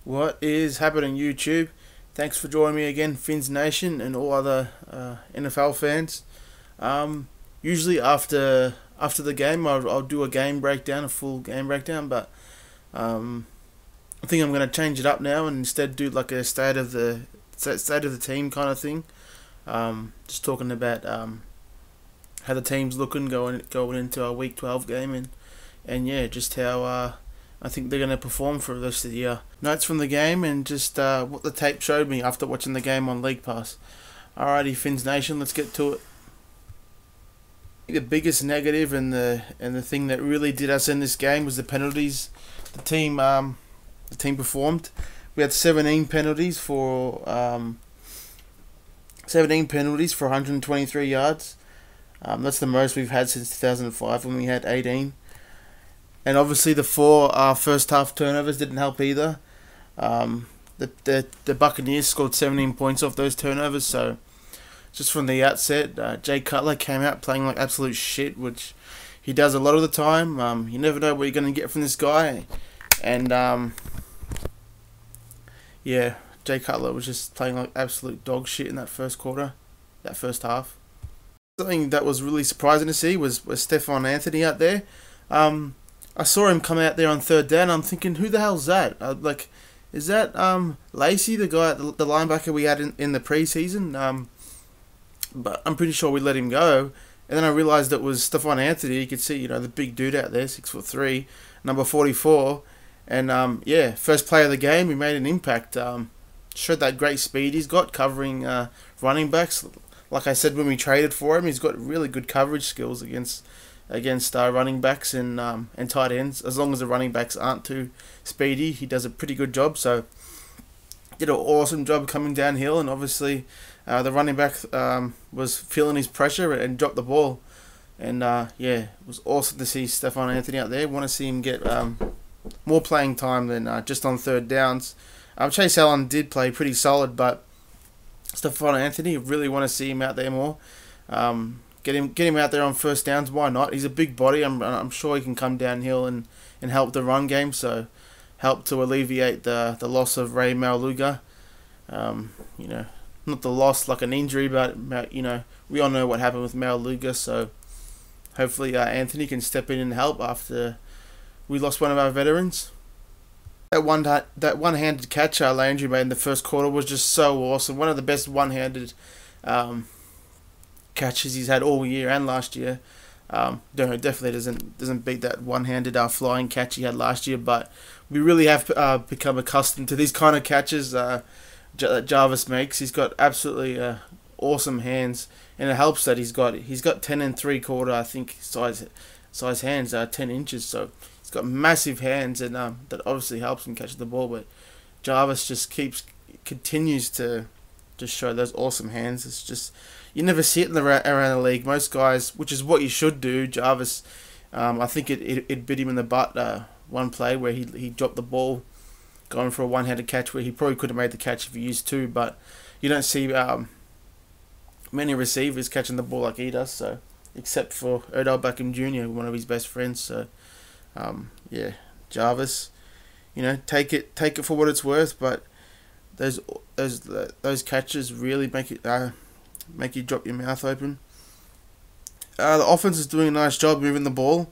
What is happening, YouTube? Thanks for joining me again, Finns Nation, and all other NFL fans. Usually after the game, I'll do a game breakdown, a full game breakdown. But I think I'm going to change it up now and instead do like a state of the team kind of thing. Just talking about how the team's looking going into our Week 12 game, and yeah, just how I think they're going to perform for the rest of the year. Notes from the game and just what the tape showed me after watching the game on League Pass. Alrighty, Finns Nation, let's get to it. The biggest negative and the thing that really did us in this game was the penalties. The team performed. We had 17 penalties for 123 yards. That's the most we've had since 2005 when we had 18. And obviously the four first half turnovers didn't help either. The Buccaneers scored 17 points off those turnovers. So just from the outset, Jay Cutler came out playing like absolute shit, which he does a lot of the time. You never know what you're going to get from this guy. And yeah, Jay Cutler was just playing like absolute dog shit in that first quarter, that first half. Something that was really surprising to see was Stephon Anthony out there. I saw him come out there on third down. I'm thinking, who the hell's that? Is that Lacey, the guy, the linebacker we had in the preseason? But I'm pretty sure we let him go. And then I realized it was Stephon Anthony. You could see, the big dude out there, 6'3", number 44. And yeah, first play of the game, he made an impact. Showed that great speed he's got covering running backs. Like I said when we traded for him, he's got really good coverage skills against running backs and tight ends. As long as the running backs aren't too speedy, he does a pretty good job. So did an awesome job coming downhill, and obviously the running back was feeling his pressure and dropped the ball. And yeah, it was awesome to see Stephon Anthony out there. Want to see him get more playing time than just on third downs. Chase Allen did play pretty solid, but Stephon Anthony, really want to see him out there more. Get him out there on first downs. Why not? He's a big body. I'm sure he can come downhill and help the run game. So help to alleviate the loss of Ray Maualuga. Not the loss like an injury, but we all know what happened with Maualuga. So hopefully Anthony can step in and help after we lost one of our veterans. That one-handed catch Landry made in the first quarter was just so awesome. One of the best one-handed catches he's had all year and last year. Definitely doesn't beat that one-handed flying catch he had last year. But we really have become accustomed to these kind of catches that Jarvis makes. He's got absolutely awesome hands, and it helps that he's got 10 3/4 I think size hands, 10 inches. So he's got massive hands, and that obviously helps him catch the ball. But Jarvis just continues to just show those awesome hands. It's just, you never see it around the league. Most guys, which is what you should do. Jarvis, I think it bit him in the butt one play where he dropped the ball going for a one-handed catch where he probably could have made the catch if he used to, but you don't see many receivers catching the ball like he does. So except for Odell Beckham Jr., one of his best friends. So yeah, Jarvis, take it for what it's worth, but those catches really make you drop your mouth open. The offense is doing a nice job moving the ball.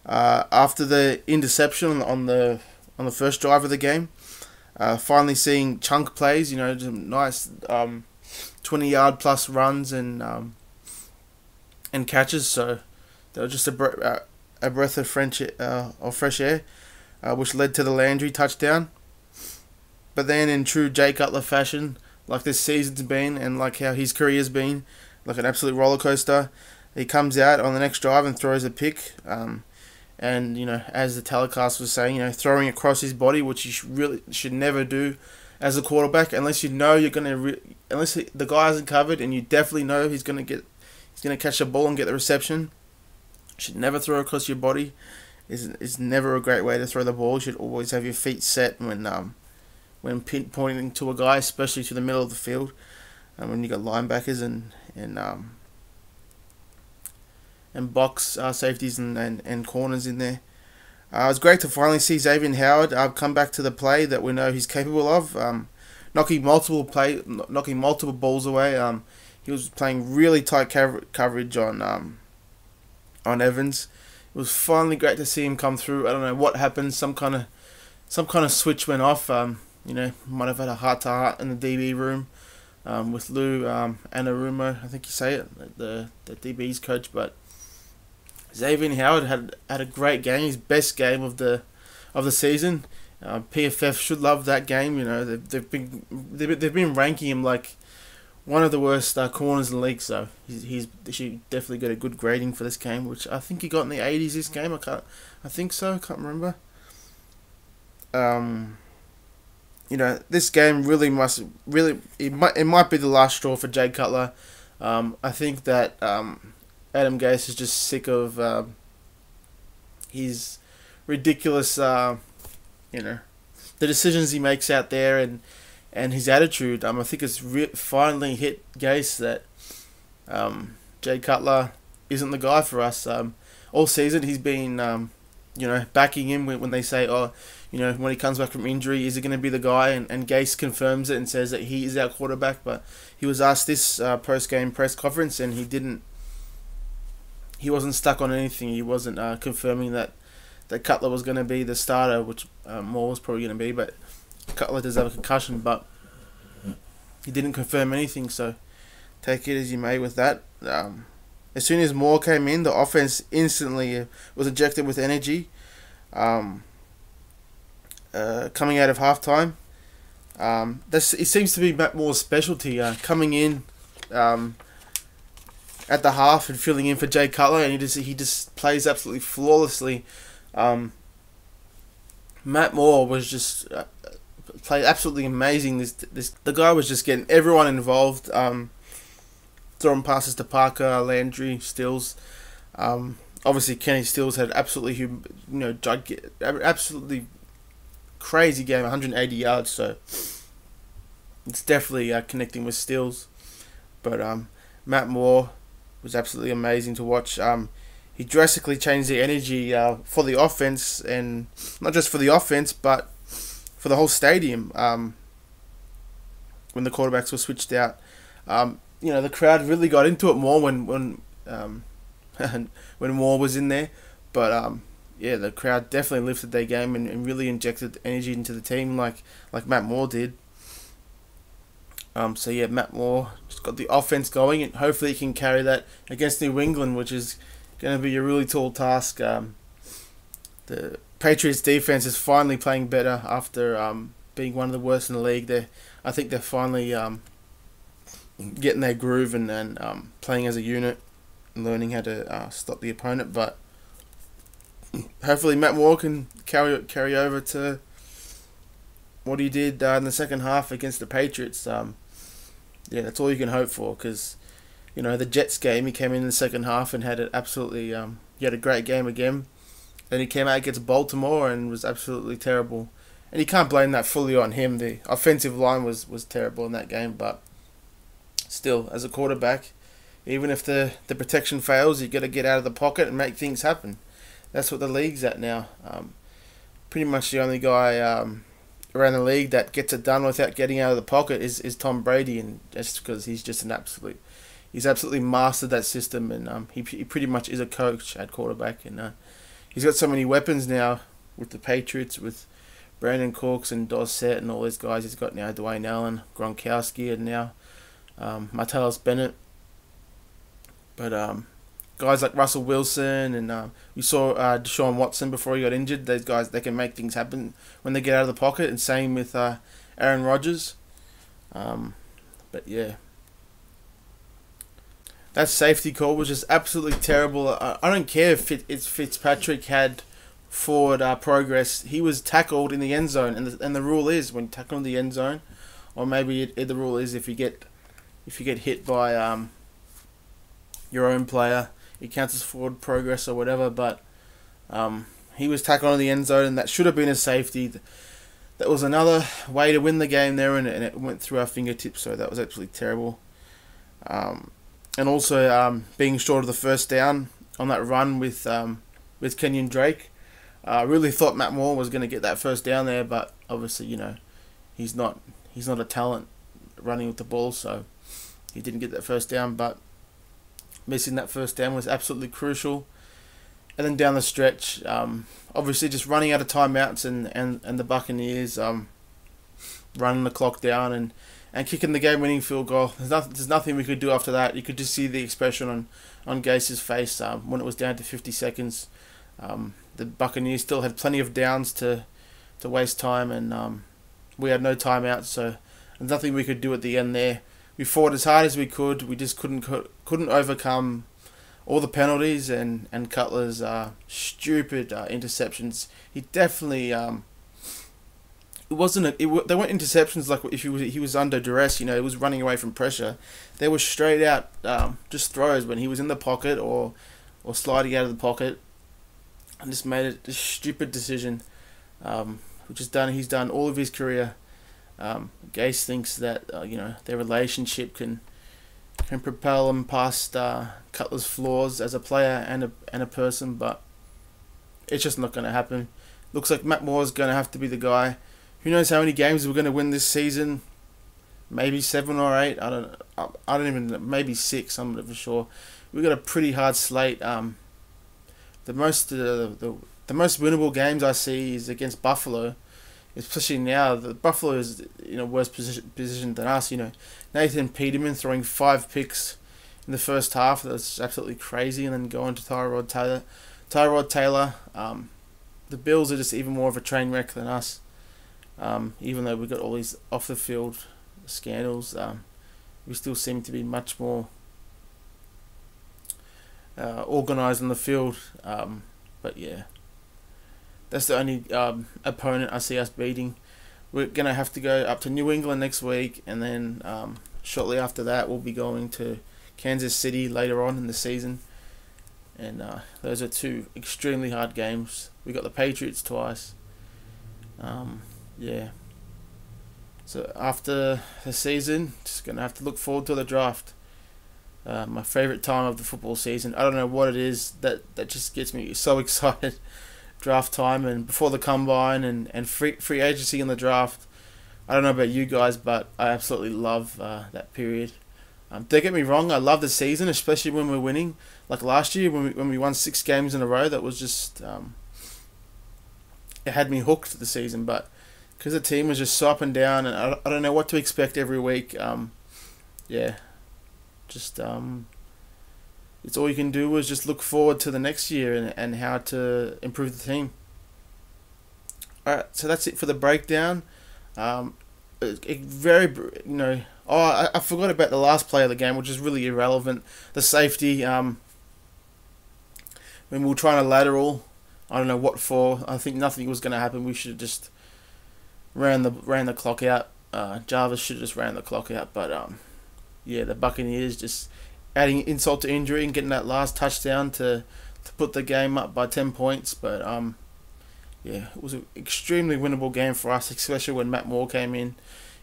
After the interception on the first drive of the game, finally seeing chunk plays. Nice 20-yard plus runs and catches. So they were just a breath of fresh air, which led to the Landry touchdown. But then, in true Jay Cutler fashion, like this season's been and like how his career's been, like an absolute roller coaster, he comes out on the next drive and throws a pick. And as the telecast was saying, throwing across his body, which you really should never do as a quarterback, unless you know you're gonna unless the guy isn't covered and you definitely know he's gonna catch the ball and get the reception. You should never throw across your body. Is never a great way to throw the ball. You should always have your feet set when pinpointing to a guy, especially to the middle of the field, when you got linebackers and box safeties and corners in there. It was great to finally see Xavier Howard come back to the play that we know he's capable of, knocking multiple balls away. He was playing really tight coverage on Evans. It was finally great to see him come through. I don't know what happened. Some kind of switch went off. Might have had a heart-to-heart in the DB room with Lou Anarumo, I think you say it, the DB's coach. But Xavier Howard had a great game, his best game of the season. PFF should love that game. They've been ranking him like one of the worst corners in the league, so he should definitely get a good grading for this game, which I think he got in the 80s this game. I think so. I can't remember. This game it might be the last straw for Jay Cutler. I think that Adam Gase is just sick of his ridiculous, the decisions he makes out there and his attitude. I think it's finally hit Gase that Jay Cutler isn't the guy for us. All season he's been, backing him when they say, when he comes back from injury, is he going to be the guy? And Gase confirms it and says that he is our quarterback. But he was asked this post-game press conference, and he wasn't stuck on anything. He wasn't confirming that Cutler was going to be the starter, which Moore was probably going to be. But Cutler does have a concussion, but he didn't confirm anything. So take it as you may with that. As soon as Moore came in, the offense instantly was ejected with energy. Coming out of halftime, it seems to be Matt Moore's specialty. Coming in at the half and filling in for Jay Cutler, and he just plays absolutely flawlessly. Matt Moore was just played absolutely amazing. The guy was just getting everyone involved. Throwing passes to Parker, Landry, Stills. Obviously, Kenny Stills had absolutely crazy game, 180 yards. So it's definitely connecting with Stills. But Matt Moore was absolutely amazing to watch. He drastically changed the energy for the offense, and not just for the offense, but for the whole stadium. When the quarterbacks were switched out, the crowd really got into it more when Moore was in there. But the crowd definitely lifted their game and really injected energy into the team like Matt Moore did. Matt Moore just got the offense going, and hopefully he can carry that against New England, which is going to be a really tall task. The Patriots defense is finally playing better after being one of the worst in the league. I think they're finally getting their groove and playing as a unit and learning how to stop the opponent. But hopefully Matt Moore can carry over to what he did in the second half against the Patriots. That's all you can hope for, because the Jets game, he came in the second half and had it absolutely. He had a great game again. Then he came out against Baltimore and was absolutely terrible. And you can't blame that fully on him. The offensive line was terrible in that game, but still, as a quarterback, even if the protection fails, you got to get out of the pocket and make things happen. That's what the league's at now. Pretty much the only guy around the league that gets it done without getting out of the pocket is Tom Brady, and just because he's just he's absolutely mastered that system, and he pretty much is a coach at quarterback, and he's got so many weapons now with the Patriots, with Brandon Cooks and Dossett and all these guys. He's got now Dwayne Allen, Gronkowski, and now Martellus Bennett. But guys like Russell Wilson and we saw Deshaun Watson before he got injured. Those guys, they can make things happen when they get out of the pocket, and same with Aaron Rodgers. But yeah, that safety call was just absolutely terrible. I don't care if Fitzpatrick had forward progress. He was tackled in the end zone, and the rule is when you tackle in the end zone, or maybe the rule is if you get hit by your own player, it counts as forward progress or whatever. But he was tackled in the end zone, and that should have been a safety. That was another way to win the game there, and it went through our fingertips. So that was absolutely terrible. And also being short of the first down on that run with Kenyon Drake. I really thought Matt Moore was going to get that first down there, but obviously, he's not a talent running with the ball, so he didn't get that first down. But missing that first down was absolutely crucial. And then down the stretch, obviously just running out of timeouts and the Buccaneers running the clock down and kicking the game-winning field goal. There's nothing we could do after that. You could just see the expression on Gase's face when it was down to 50 seconds. The Buccaneers still had plenty of downs to waste time, and we had no timeouts, so there's nothing we could do at the end there. We fought as hard as we could. We just couldn't overcome all the penalties and Cutler's stupid interceptions. He definitely they weren't interceptions like if he was under duress. He was running away from pressure. They were straight out just throws when he was in the pocket or sliding out of the pocket, and just made a stupid decision, which he's done all of his career. Gase thinks that their relationship can propel him past Cutler's flaws as a player and a person, but it's just not going to happen. Looks like Matt Moore's going to have to be the guy. Who knows how many games we're going to win this season? Maybe 7 or 8. I don't even know. Maybe 6. I'm not for sure. We've got a pretty hard slate. The most winnable games I see is against Buffalo, especially now. The Buffalo is in a worse position than us. Nathan Peterman throwing 5 picks in the first half. That's absolutely crazy. And then going to Tyrod Taylor. The Bills are just even more of a train wreck than us. Even though we've got all these off the field scandals, we still seem to be much more organised on the field. But yeah, that's the only opponent I see us beating. We're going to have to go up to New England next week, and then shortly after that we'll be going to Kansas City later on in the season. And those are 2 extremely hard games. We got the Patriots twice. Yeah. So after the season, just going to have to look forward to the draft. My favourite time of the football season. I don't know what it is that just gets me so excited. Draft time and before the combine and free agency in the draft. I don't know about you guys, but I absolutely love that period. Don't get me wrong, I love the season, especially when we're winning. Like last year when we won 6 games in a row, that was just it had me hooked the season. But because the team was just so up and down, and I don't know what to expect every week. Yeah, just it's all you can do is just look forward to the next year and how to improve the team. Alright, so that's it for the breakdown. I forgot about the last play of the game, which is really irrelevant. The safety, when we were trying to lateral, I don't know what for. I think nothing was going to happen. We should have just ran the clock out. Jarvis should have just ran the clock out. But yeah, the Buccaneers just adding insult to injury and getting that last touchdown to put the game up by 10 points. But yeah, it was an extremely winnable game for us, especially when Matt Moore came in.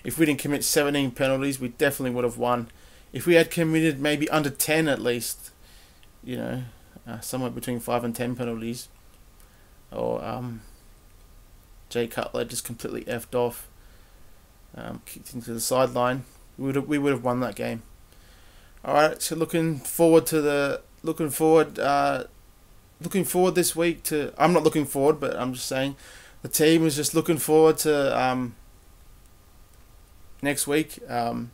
If we didn't commit 17 penalties, we definitely would have won. If we had committed maybe under 10 at least, somewhere between 5 and 10 penalties, or Jay Cutler just completely effed off, kicked into the sideline, we would have won that game. All right, so looking forward this week to. I'm not looking forward, but I'm just saying, the team is just looking forward to next week. I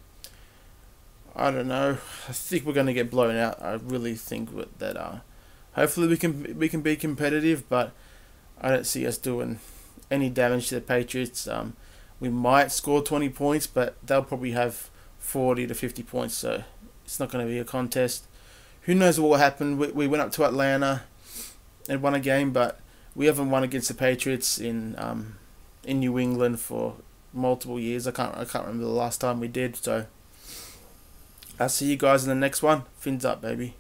don't know. I think we're going to get blown out. I really think that hopefully we can be competitive, but I don't see us doing any damage to the Patriots. We might score 20 points, but they'll probably have 40 to 50 points, so it's not going to be a contest. Who knows what will happen? We went up to Atlanta and won a game, but we haven't won against the Patriots in New England for multiple years. I can't remember the last time we did. So I'll see you guys in the next one. Fins up, baby.